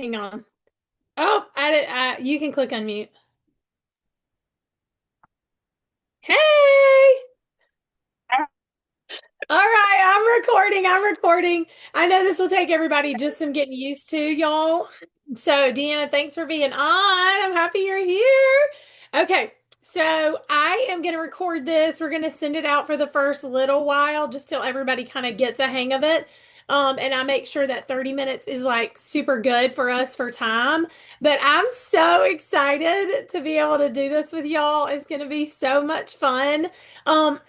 Hang on. Oh, you can click unmute. Hey! All right, I'm recording. I'm recording. I know this will take everybody just some getting used to, y'all. So, Deanna, thanks for being on. I'm happy you're here. Okay, so I am going to record this. We're going to send it out for the first little while just till everybody kind of gets a hang of it. And I make sure that 30 minutes is like super good for us for time. But I'm so excited to be able to do this with y'all. It's going to be so much fun. Um,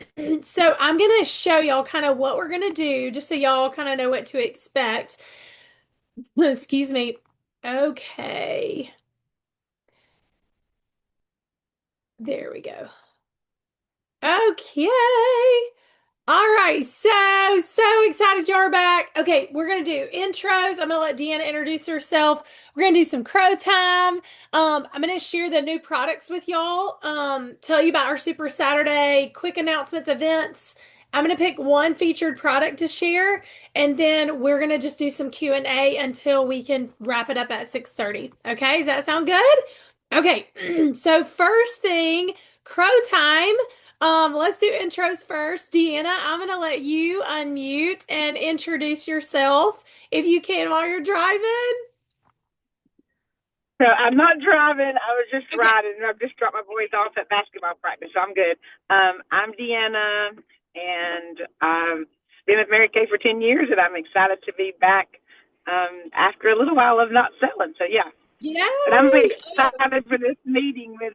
so I'm gonna show y'all kind of what we're gonna do, just so y'all kind of know what to expect. Excuse me. Okay, there we go. Okay. All right, so excited you're back. Okay, we're gonna do intros. I'm gonna let Deanna introduce herself. We're gonna do some crow time. I'm gonna share the new products with y'all. Tell you about our Super Saturday quick announcements events. I'm gonna pick one featured product to share, and then we're gonna just do some Q&A until we can wrap it up at 6:30. Okay, does that sound good? Okay, so first thing, crow time. Let's do intros first. Deanna, I'm gonna let you unmute and introduce yourself if you can while you're driving. So I'm not driving. I was just Okay. riding. I've just dropped my boys off at basketball practice, so I'm good. I'm Deanna, and I've been with Mary Kay for 10 years, and I'm excited to be back after a little while of not selling. So, yeah. But I'm Yay! excited for this meeting with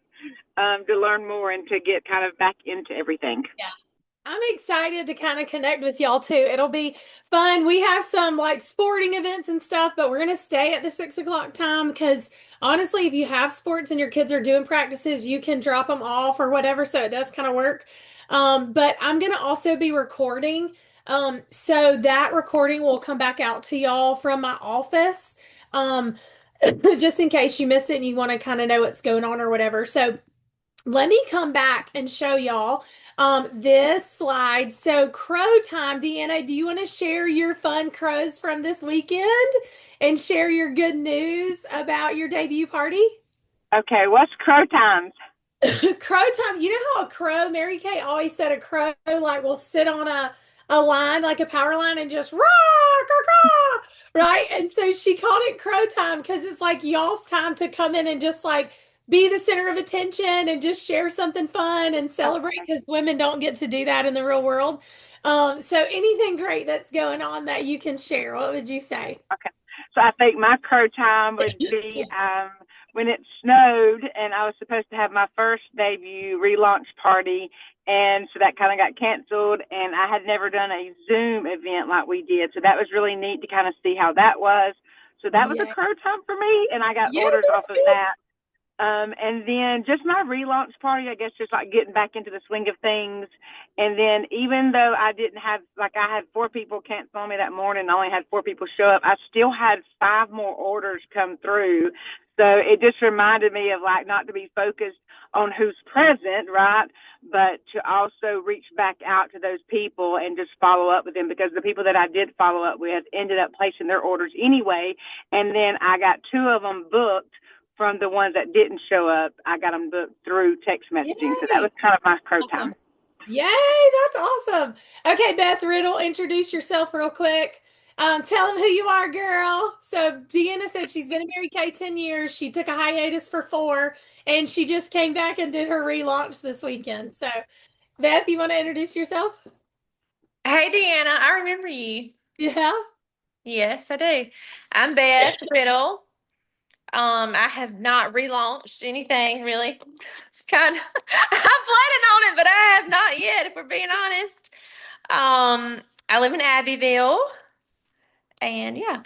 to learn more and to get kind of back into everything. Yeah. I'm excited to kind of connect with y'all too. It'll be fun. We have some like sporting events and stuff, but we're gonna stay at the 6 o'clock time because honestly, if you have sports and your kids are doing practices, you can drop them off or whatever. So it does kind of work. But I'm gonna also be recording. So that recording will come back out to y'all from my office. Um, just in case you missed it and you want to kind of know what's going on or whatever. So let me come back and show y'all this slide. So crow time, Deanna, do you want to share your fun crows from this weekend and share your good news about your debut party? Okay, what's crow times? Crow time. You know how a crow, Mary Kay always said a crow like will sit on a line, like a power line, and just rah, rah, rah, right? And so she called it crow time because it's like y'all's time to come in and just like be the center of attention and just share something fun and celebrate Okay. because women don't get to do that in the real world. So anything great that's going on that you can share, what would you say? Okay. So I think my crow time would be when it snowed and I was supposed to have my first debut relaunch party. And so that kind of got canceled. And I had never done a Zoom event like we did. So that was really neat to kind of see how that was. So that was a Yeah. crow time for me. And I got Yeah, orders that's off of good. that. And then just my relaunch party, I guess, just like getting back into the swing of things. And then even though I didn't have, like, I had 4 people cancel on me that morning, I only had 4 people show up, I still had 5 more orders come through. So it just reminded me of, like, not to be focused on who's present, right? But to also reach back out to those people and just follow up with them, because the people that I did follow up with ended up placing their orders anyway. And then I got 2 of them booked from the ones that didn't show up. I got them booked through text messaging. So that was Yay. kind of my crow Awesome. time. Yay, that's awesome. Okay, Beth Riddle, introduce yourself real quick. Tell them who you are, girl. So Deanna said she's been in Mary Kay 10 years. She took a hiatus for 4, and she just came back and did her relaunch this weekend. So, Beth, you want to introduce yourself? Hey, Deanna, I remember you. Yeah. Yes, I do. I'm Beth Riddle. I have not relaunched anything really. It's kind of I'm planning on it, but I have not yet, if we're being honest. I live in Abbeville, and yeah,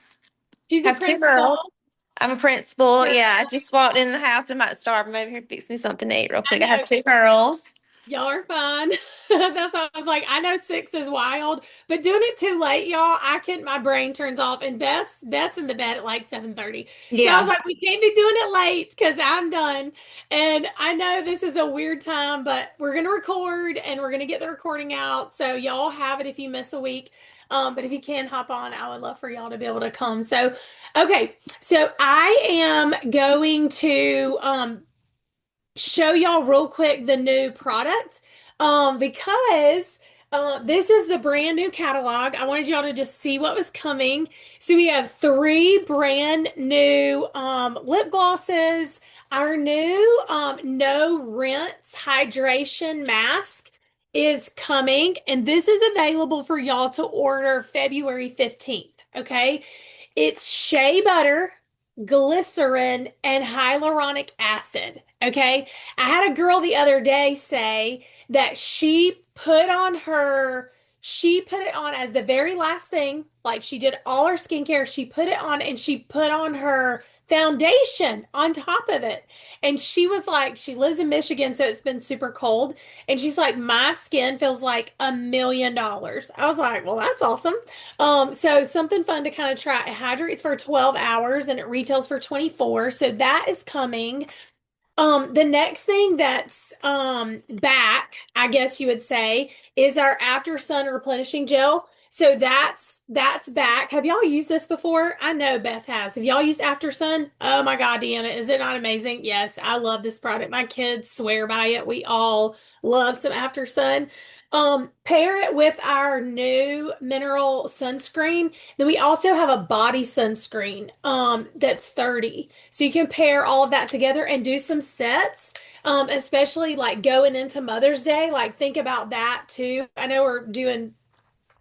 She's a have 2 girls. principal. I'm a principal. Sure. Yeah, I just walked in the house. I'm about to start. I'm over here to fix me something to eat real I quick. I have know. 2 girls. Y'all are fine. That's why I was like, I know six is wild, but doing it too late, y'all, I can't, my brain turns off and Beth's in the bed at like 7:30. So I was Yeah. like, we can't be doing it late because I'm done. And I know this is a weird time, but we're gonna record and we're gonna get the recording out. So y'all have it if you miss a week. But if you can hop on, I would love for y'all to be able to come. So, okay. So I am going to show y'all real quick the new product because this is the brand new catalog. I wanted y'all to just see what was coming. So we have three brand new lip glosses. Our new no rinse hydration mask is coming, and this is available for y'all to order February 15th. Okay. It's shea butter, glycerin, and hyaluronic acid. Okay. I had a girl the other day say that she put it on as the very last thing. Like she did all her skincare. She put it on and she put on her foundation on top of it. And she was like, she lives in Michigan, so it's been super cold. And she's like, my skin feels like $1 million. I was like, well, that's awesome. So something fun to kind of try. It hydrates for 12 hours and it retails for 24. So that is coming. The next thing that's back, I guess you would say, is our after sun replenishing gel. So that's back. Have y'all used this before? I know Beth has. Have y'all used After Sun? Oh my God, Deanna, is it not amazing? Yes, I love this product. My kids swear by it. We all love some After Sun. Pair it with our new mineral sunscreen. Then we also have a body sunscreen that's 30. So you can pair all of that together and do some sets. Especially like going into Mother's Day, like think about that too. I know we're doing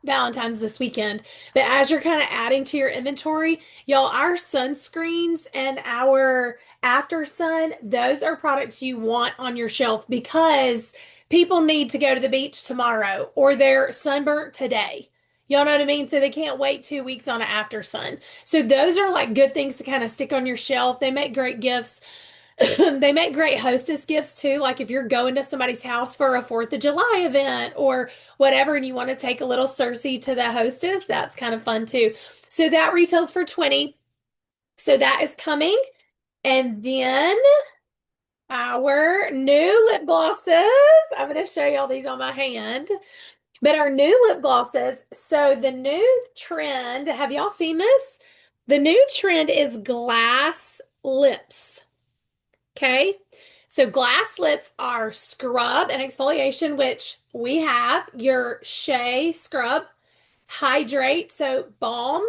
Valentine's this weekend. But as you're kind of adding to your inventory, y'all, our sunscreens and our after sun, those are products you want on your shelf because people need to go to the beach tomorrow or they're sunburnt today. Y'all know what I mean? So they can't wait 2 weeks on an after sun. So those are like good things to kind of stick on your shelf. They make great gifts. They make great hostess gifts too. Like if you're going to somebody's house for a 4th of July event or whatever, and you want to take a little Cersei to the hostess, that's kind of fun too. So that retails for 20. So that is coming. And then our new lip glosses. I'm going to show you all these on my hand. But our new lip glosses. So the new trend, have y'all seen this? The new trend is glass lips. Okay. So glass lips are scrub and exfoliation, which we have your shea scrub, hydrate, so balm,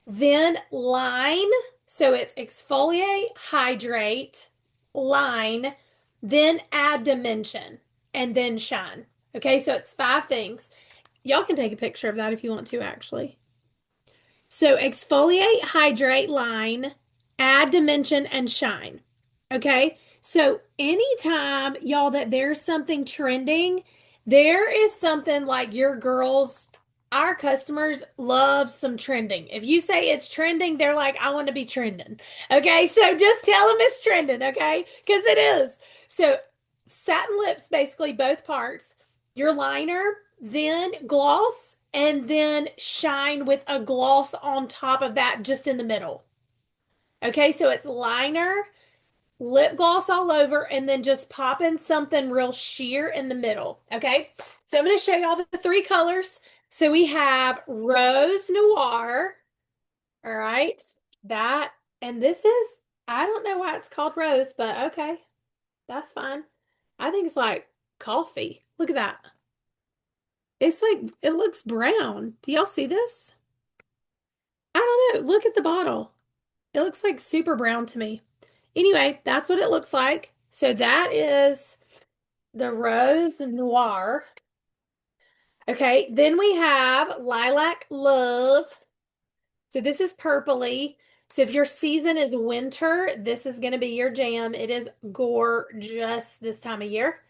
then line. So it's exfoliate, hydrate, line, then add dimension, and then shine. Okay. So it's 5 things. Y'all can take a picture of that if you want to, actually. So exfoliate, hydrate, line, add dimension, and shine. Okay. So anytime, y'all, that there's something trending, there is something like your girls, our customers love some trending. If you say it's trending, they're like, I want to be trending. Okay. So just tell them it's trending. Okay. Because it is. So satin lips, basically both parts, your liner, then gloss, and then shine with a gloss on top of that just in the middle. Okay, so it's liner, lip gloss all over, and then just pop in something real sheer in the middle. Okay, so I'm going to show you all the three colors. So we have Rose Noir. All right, that, and this is, I don't know why it's called Rose, but okay, that's fine. I think it's like coffee. Look at that. It's like, it looks brown. Do y'all see this? I don't know. Look at the bottle. It looks like super brown to me. Anyway, that's what it looks like. So that is the Rose Noir. Okay, then we have Lilac Love. So this is purpley. So if your season is winter, this is going to be your jam. It is gorgeous this time of year.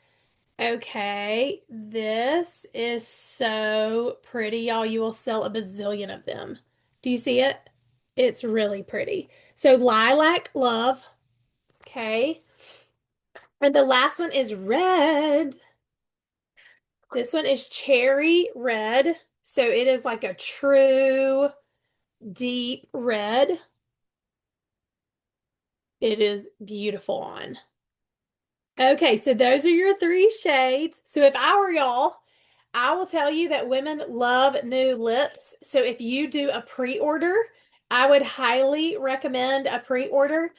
Okay, this is so pretty, y'all. You will sell a bazillion of them. Do you see it? It's really pretty. So Lilac Love. Okay. And the last one is red. This one is cherry red. So it is like a true deep red. It is beautiful on. Okay, so those are your three shades. So if I were y'all, I will tell you that women love new lips. So if you do a pre-order, I would highly recommend a pre-order.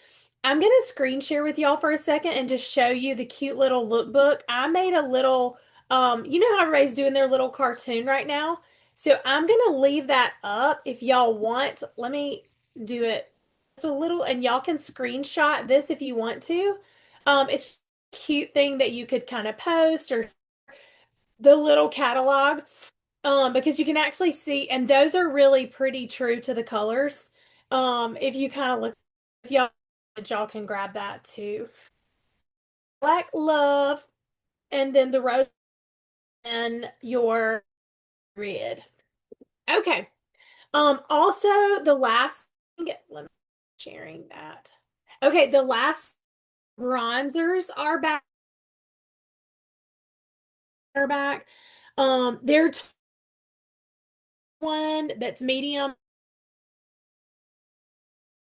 I'm going to screen share with y'all for a second and just show you the cute little lookbook. I made a little, you know how everybody's doing their little cartoon right now? So I'm going to leave that up if y'all want. Let me do it. It's a little, and y'all can screenshot this if you want to. It's a cute thing that you could kind of post or the little catalog because you can actually see, and those are really pretty true to the colors. If you kind of look, if y'all can grab that too. Black love, and then the rose and your red. Okay. Also the last thing, let me sharing that. Okay, the last bronzers are back. They're one that's medium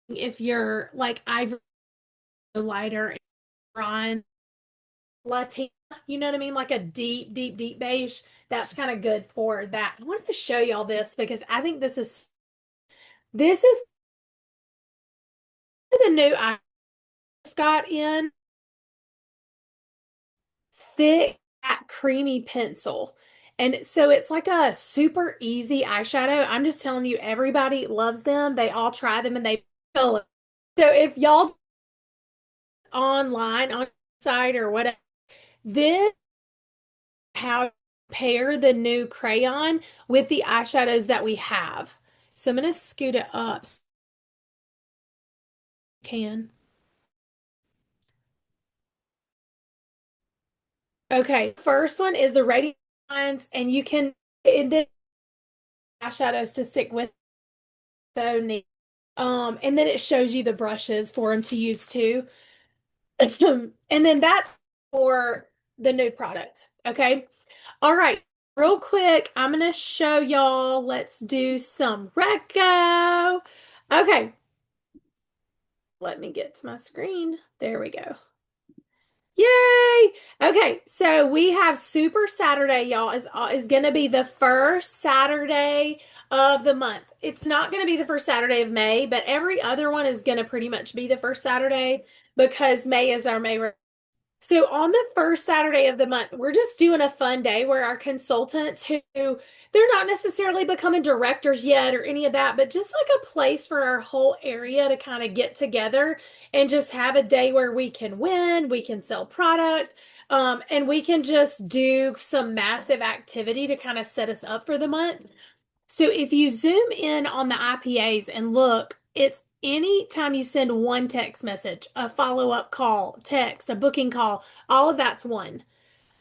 if you're like ivory lighter bronze Latina, you know what I mean? Like a deep, deep, deep beige. That's kind of good for that. I wanted to show y'all this because I think this is the new I just got in thick, creamy pencil. And so it's like a super easy eyeshadow. I'm just telling you, everybody loves them. They all try them and they feel it. So if y'all online on site or whatever, this how to pair the new crayon with the eyeshadows that we have. So I'm going to scoot it up so you can. Okay, first one is the radiant lines, and you can the eyeshadows to stick with. So neat. And then it shows you the brushes for them to use too. And then that's for the new product. Okay. All right. Real quick, I'm going to show y'all. Let's do some Recco. Okay. Let me get to my screen. There we go. Yay! Okay, so we have Super Saturday, y'all, is going to be the first Saturday of the month. It's not going to be the first Saturday of May, but every other one is going to pretty much be the first Saturday because May is our May. So on the first Saturday of the month, we're just doing a fun day where our consultants who they're not necessarily becoming directors yet or any of that, but just like a place for our whole area to kind of get together and just have a day where we can win, we can sell product, and we can just do some massive activity to kind of set us up for the month. So if you zoom in on the IPAs and look, it's any time you send one text message, a follow-up call, text, a booking call, all of that's one.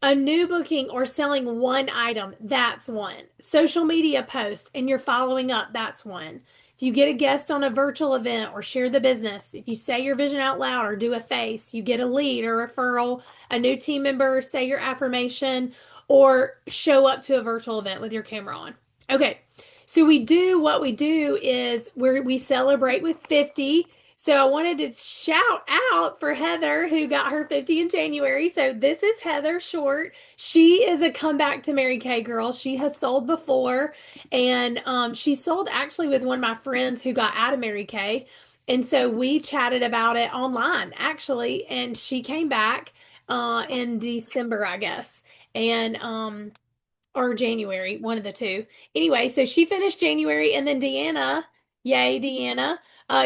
A new booking or selling one item, that's one. Social media post and you're following up, that's one. If you get a guest on a virtual event or share the business, if you say your vision out loud or do a face, you get a lead or referral, a new team member, say your affirmation, or show up to a virtual event with your camera on. Okay, so what we do is we celebrate with 50. So I wanted to shout out for Heather, who got her 50 in January. So this is Heather Short. She is a comeback to Mary Kay girl. She has sold before, and she sold actually with one of my friends who got out of Mary Kay. And so we chatted about it online, actually, and she came back in December, I guess. And or January, one of the two. Anyway, so she finished January, and then Deanna, yay, Deanna,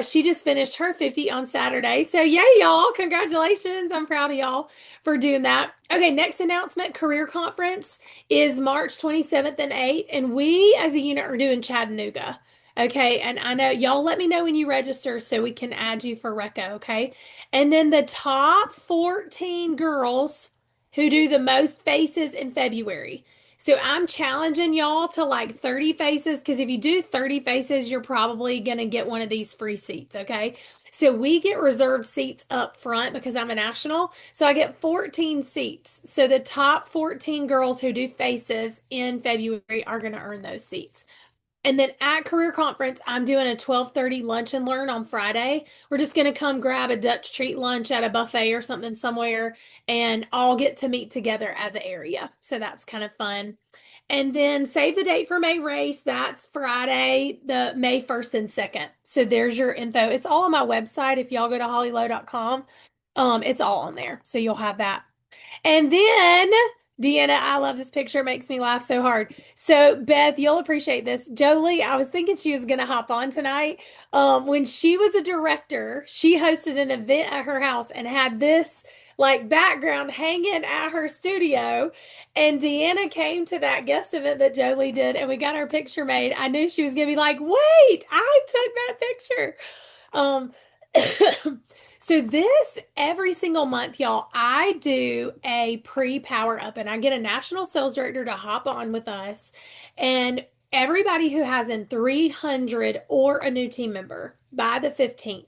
she just finished her 50 on Saturday. So, yay, y'all. Congratulations. I'm proud of y'all for doing that. Okay, next announcement career conference is March 27th and 8th, and we as a unit are doing Chattanooga. Okay, and I know y'all let me know when you register so we can add you for Recco, okay? And then the top 14 girls who do the most faces in February. So I'm challenging y'all to like 30 faces because if you do 30 faces, you're probably going to get one of these free seats. Okay. So we get reserved seats up front because I'm a national. So I get 14 seats. So the top 14 girls who do faces in February are going to earn those seats. And then at Career Conference, I'm doing a 12:30 lunch and learn on Friday. We're just going to come grab a Dutch treat lunch at a buffet or something somewhere and all get to meet together as an area. So that's kind of fun. And then save the date for May race. That's Friday, the May 1st and 2nd. So there's your info. It's all on my website. If y'all go to hollylowe.com, it's all on there. So you'll have that. And then, Deanna, I love this picture. It makes me laugh so hard. So, Beth, you'll appreciate this. Jolie, I was thinking she was going to hop on tonight. When she was a director, she hosted an event at her house and had this like background hanging at her studio. And Deanna came to that guest event that Jolie did, and we got our picture made. I knew she was going to be like, wait, I took that picture. Um, so this every single month, y'all, I do a pre-power up and I get a national sales director to hop on with us. And everybody who has in 300 or a new team member by the 15th,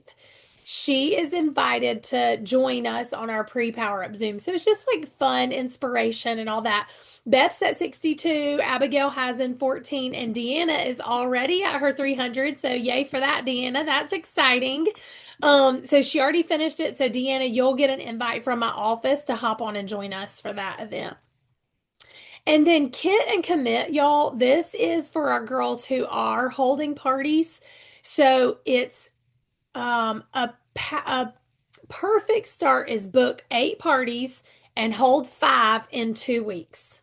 she is invited to join us on our pre-power up Zoom. So it's just like fun, inspiration, and all that. Beth's at 62, Abigail has in 14, and Deanna is already at her 300. So yay for that, Deanna. That's exciting. So she already finished it. So Deanna, you'll get an invite from my office to hop on and join us for that event. And then kit and commit, y'all. This is for our girls who are holding parties. So it's a perfect start is book 8 parties and hold 5 in 2 weeks.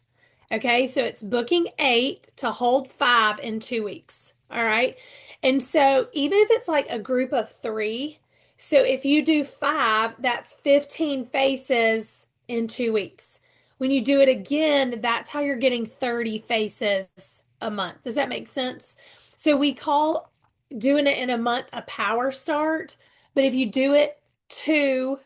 Okay, so it's booking 8 to hold 5 in 2 weeks. All right. And so even if it's like a group of three, so if you do five, that's 15 faces in 2 weeks. When you do it again, that's how you're getting 30 faces a month. Does that make sense? So we call doing it in a month a power start, but if you do it 2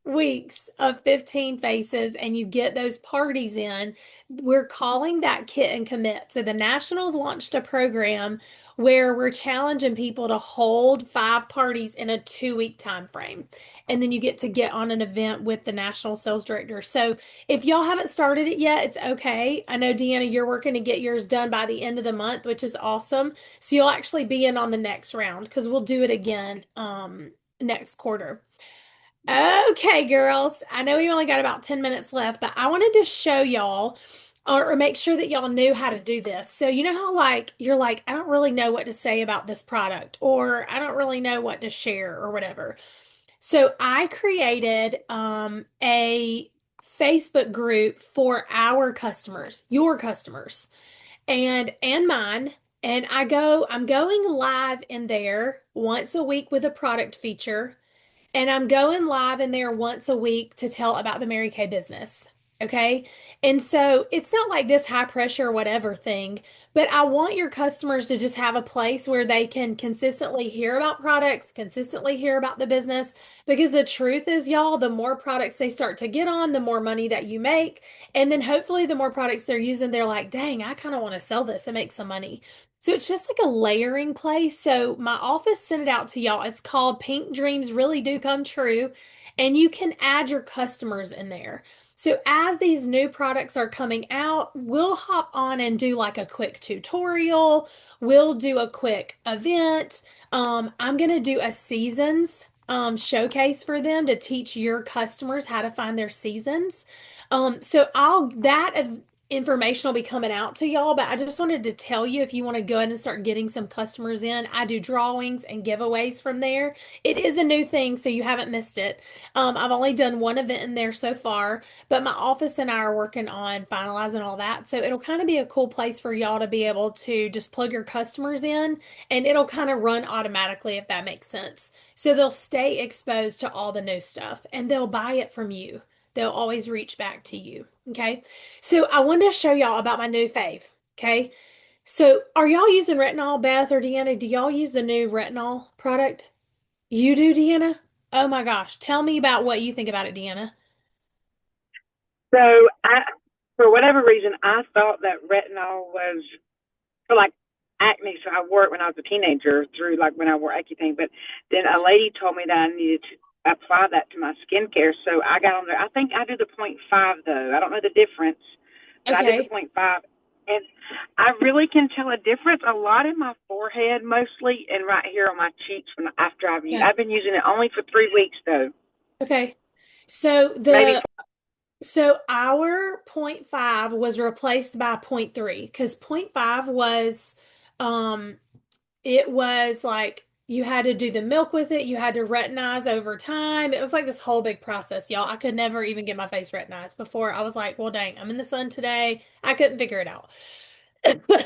weeks of 15 faces and you get those parties in, we're calling that kit and commit. So the Nationals launched a program where we're challenging people to hold 5 parties in a 2 week time frame. And then you get on an event with the national sales director. So if y'all haven't started it yet, it's okay. I know Deanna, you're working to get yours done by the end of the month, which is awesome. So you'll actually be in on the next round because we'll do it again next quarter. Okay, girls. I know we only got about 10 minutes left, but I wanted to show y'all or make sure that y'all knew how to do this. So, you know how like you're like, I don't really know what to say about this product, or I don't really know what to share or whatever. So, I created a Facebook group for our customers, your customers, and mine. And I'm going live in there once a week with a product feature. And I'm going live in there once a week to tell about the Mary Kay business. Okay. And so it's not like this high pressure, whatever thing, but I want your customers to just have a place where they can consistently hear about products, consistently hear about the business. Because the truth is, y'all, the more products they start to get on, the more money that you make. And then hopefully, the more products they're using, they're like, dang, I kind of want to sell this and make some money. So it's just like a layering place. So my office sent it out to y'all. It's called Pink Dreams Really Do Come True. And you can add your customers in there. So as these new products are coming out, we'll hop on and do like a quick tutorial. We'll do a quick event. I'm going to do a seasons showcase for them to teach your customers how to find their seasons. So that information will be coming out to y'all, but I just wanted to tell you if you want to go ahead and start getting some customers in, I do drawings and giveaways from there. It is a new thing, so you haven't missed it. I've only done one event in there so far, but my office and I are working on finalizing all that. So it'll kind of be a cool place for y'all to be able to just plug your customers in and it'll kind of run automatically if that makes sense. So they'll stay exposed to all the new stuff and they'll buy it from you. They'll always reach back to you. Okay. So I wanted to show y'all about my new fave. Okay. So are y'all using retinol, Beth or Deanna? Do y'all use the new retinol product? You do, Deanna? Oh my gosh. Tell me about what you think about it, Deanna. So I for whatever reason, I thought that retinol was for like acne. So I wore it when I was a teenager through like when I wore Accutane. But then a lady told me that I needed to apply that to my skincare. So I got on there. I think I do the point 0.5 though. I don't know the difference, but I did the Okay. point 0.5. And I really can tell a difference a lot in my forehead mostly and right here on my cheeks when after Okay. I've been using it only for 3 weeks though. Okay. So Maybe the so our point 0.5 was replaced by point 0.3 because point 0.5 was um it was like you had to do the milk with it, you had to retinize over time. It was like this whole big process, y'all. I could never even get my face retinized before. I was like, well, dang, I'm in the sun today. I couldn't figure it out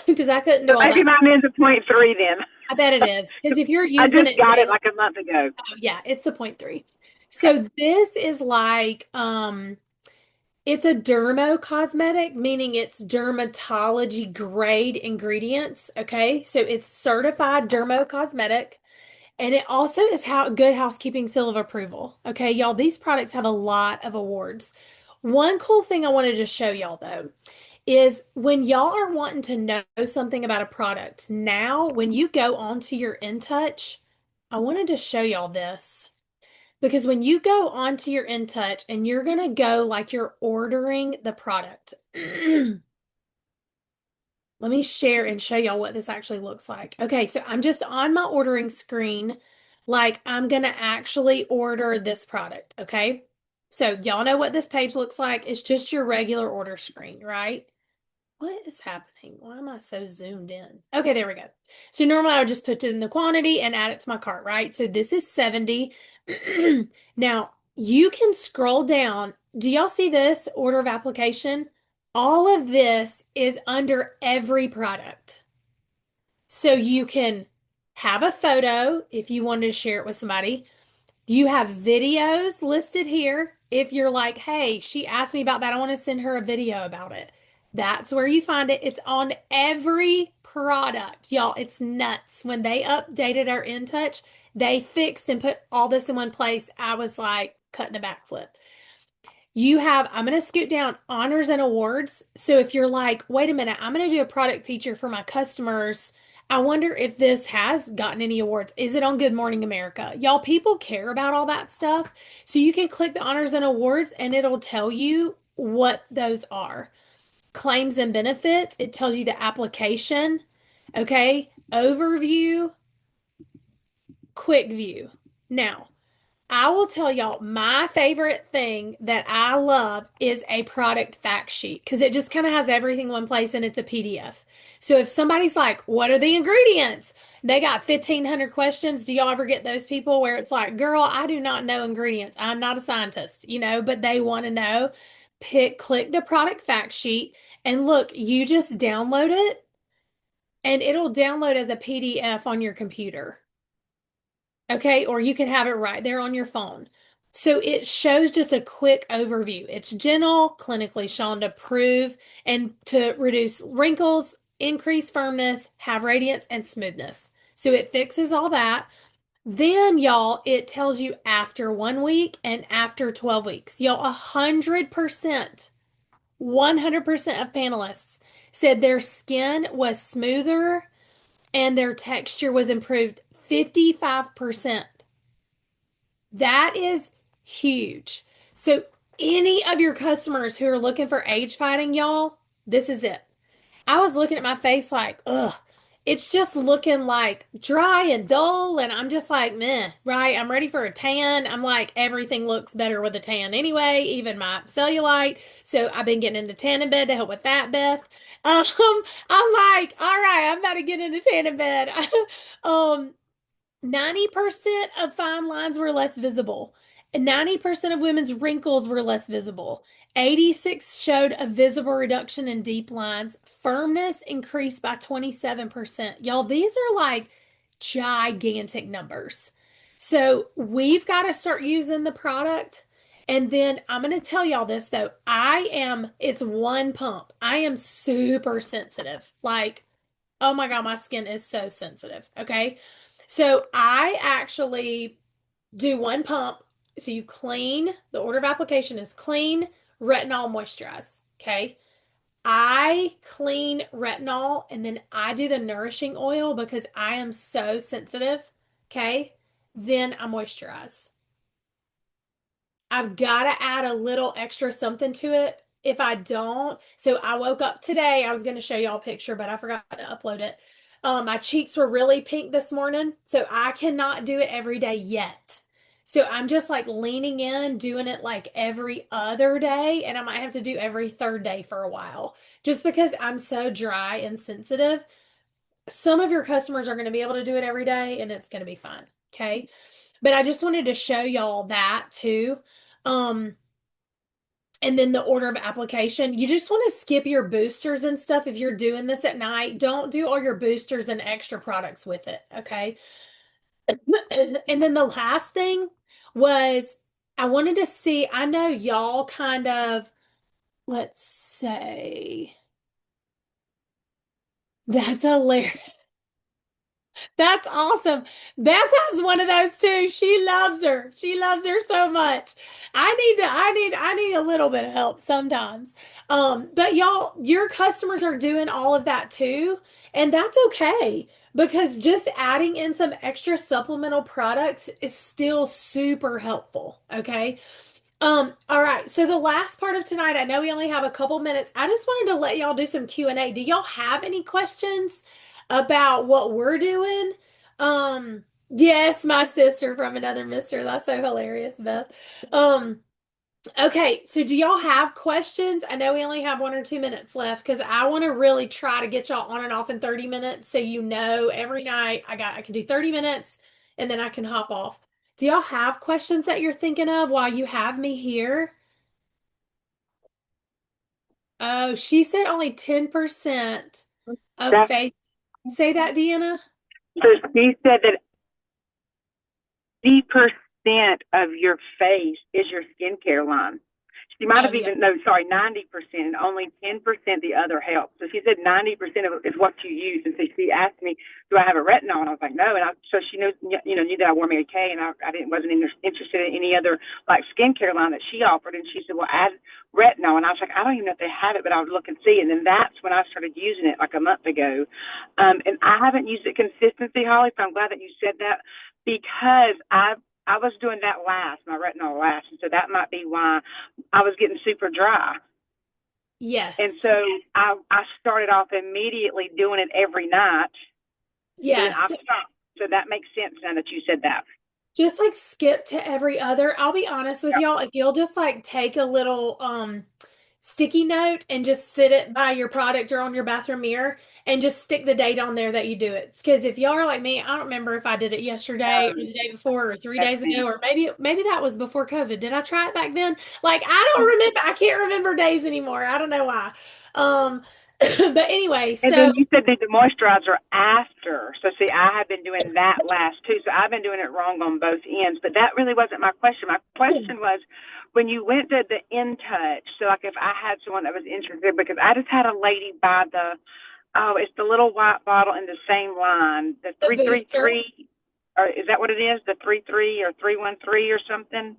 because I couldn't so do all maybe that. mine is a point 0.3 I bet it is because if you're I using just it got it daily, like a month ago. yeah, it's the point 0.3. Okay. So this is like it's a dermo cosmetic, meaning it's dermatology grade ingredients. Okay. So it's certified dermo cosmetic. And it also is how good housekeeping seal of approval. Okay, y'all, these products have a lot of awards. One cool thing I want to just show y'all though is when y'all are wanting to know something about a product, now when you go onto your InTouch, I wanted to show y'all this. Because when you go onto your InTouch and you're gonna go like you're ordering the product. Let me share and show y'all what this actually looks like. Okay, so I'm just on my ordering screen, like I'm gonna actually order this product, okay? So y'all know what this page looks like. It's just your regular order screen, right? What is happening? Why am I so zoomed in? Okay, there we go. So normally I would just put in the quantity and add it to my cart, right? So this is 70. Now you can scroll down. Do y'all see this order of application? All of this is under every product. So you can have a photo if you wanted to share it with somebody. You have videos listed here. If you're like, hey, she asked me about that, I want to send her a video about it. That's where you find it. It's on every product. Y'all, it's nuts. When they updated our InTouch, they fixed and put all this in one place. I was like cutting a backflip. You have, I'm going to scoot down honors and awards. So if you're like, wait a minute, I'm going to do a product feature for my customers. I wonder if this has gotten any awards. Is it on Good Morning America? Y'all, people care about all that stuff. So you can click the honors and awards and it'll tell you what those are. Claims and benefits, it tells you the application. Okay. Overview, quick view. Now, I will tell y'all my favorite thing that I love is a product fact sheet because it just kind of has everything in one place and it's a PDF. So if somebody's like, what are the ingredients? They got 1,500 questions. Do y'all ever get those people where it's like, girl, I do not know ingredients. I'm not a scientist, but they want to know. Click the product fact sheet and look, you just download it and it'll download as a PDF on your computer. Okay, or you can have it right there on your phone. So it shows just a quick overview. It's gentle, clinically shown to prove and to reduce wrinkles, increase firmness, have radiance, and smoothness. So it fixes all that. Then, y'all, it tells you after 1 week and after 12 weeks. Y'all, 100% of panelists said their skin was smoother and their texture was improved 55%. That is huge. So, any of your customers who are looking for age fighting, y'all, this is it. I was looking at my face like, ugh, it's just looking like dry and dull. And I'm just like, meh, right? I'm ready for a tan. I'm like, everything looks better with a tan anyway, even my cellulite. So I've been getting into tanning bed to help with that, Beth. Um, I'm like, all right, I'm about to get into tanning bed. um, 90% of fine lines were less visible. And 90% of women's wrinkles were less visible. 86 showed a visible reduction in deep lines. Firmness increased by 27%. Y'all, these are like gigantic numbers. So we've got to start using the product. And then I'm going to tell y'all this though. It's one pump. I am super sensitive. Like, oh my God, my skin is so sensitive. Okay. So I actually do one pump. So you clean, the order of application is clean, retinol, moisturize. Okay. I clean retinol and then I do the nourishing oil because I am so sensitive. Okay. Then I moisturize. I've got to add a little extra something to it. If I don't, so I woke up today. I was going to show y'all a picture, but I forgot to upload it. My cheeks were really pink this morning, so I cannot do it every day yet. So I'm just like leaning in, doing it like every other day, and I might have to do every third day for a while, just because I'm so dry and sensitive. Some of your customers are going to be able to do it every day, and it's going to be fine. Okay. But I just wanted to show y'all that too. Um, and then the order of application, you just want to skip your boosters and stuff if you're doing this at night. Don't do all your boosters and extra products with it, okay? And then the last thing was I wanted to see, I know y'all kind of, let's say, that's hilarious. That's awesome. Beth has one of those too. She loves her. She loves her so much. I need a little bit of help sometimes. But y'all, your customers are doing all of that too, and that's okay because just adding in some extra supplemental products is still super helpful, okay? All right. So the last part of tonight, I know we only have a couple minutes. I just wanted to let y'all do some Q&A. Do y'all have any questions about what we're doing? Yes, my sister from another mister. That's so hilarious, Beth. Um, okay, so do y'all have questions? I know we only have 1 or 2 minutes left because I want to really try to get y'all on and off in 30 minutes so you know every night I can do 30 minutes and then I can hop off. Do y'all have questions that you're thinking of while you have me here? Oh, she said only 10% of That's faith. Say that, Deanna? so she said that 80% of your face is your skincare line. She might Oh, have yeah. even, no, sorry, 90%, and only 10% the other help. So she said 90% of it is what you use. And so she asked me, do I have a retinol? And I was like, no. And so she knew, knew that I wore Mary Kay, and wasn't interested in any other like skincare line that she offered. And she said, well, add retinol. And I was like, I don't even know if they have it, but I would look and see. And then that's when I started using it like a month ago. And I haven't used it consistently, Holly, so I'm glad that you said that because I was doing that last, my retinol last, and so that might be why I was getting super dry. And Yes. so I started off immediately doing it every night, and then Yes. I've stopped. So that makes sense now that you said that. Just like skip to every other. I'll be honest with Yeah. y'all, if you'll just like take a little sticky note and just sit it by your product or on your bathroom mirror and just stick the date on there that you do it. Because if y'all are like me, I don't remember if I did it yesterday or the day before or three That's days me. ago or maybe that was before COVID. Did I try it back then? Like I don't remember. I can't remember days anymore. I don't know why. Um but anyway, And so then you said that the moisturizer after. So see, I have been doing that last too. So I've been doing it wrong on both ends. But that really wasn't my question. My question was when you went to the In Touch. So like if I had someone that was interested, because I just had a lady buy the it's the little white bottle in the same line, the the three three booster three, or is that what it is? The 33 or 313 or something?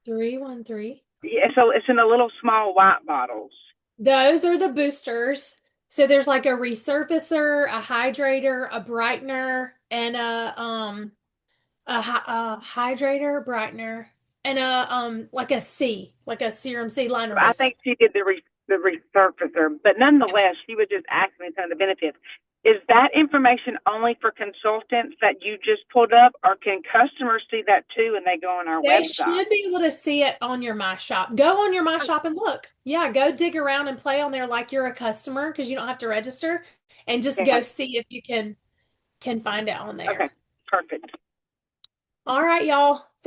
313. Yeah. So it's in the little small white bottles. Those are the boosters. So there's like a resurfacer, a hydrator, a brightener, and a hydrator, brightener, and a like a C, like a serum C liner I booster. think she did the resurfacer, but nonetheless, she was just asking me some of the benefits. Is that information only for consultants that you just pulled up, or can customers see that too and they go on our They website? should be able to see it on your My Shop. Go on your My Shop and look. Yeah, go dig around and play on there like you're a customer because you don't have to register, and just Yeah. go see if you can find it on Okay. there. Perfect. All right, y'all. Thank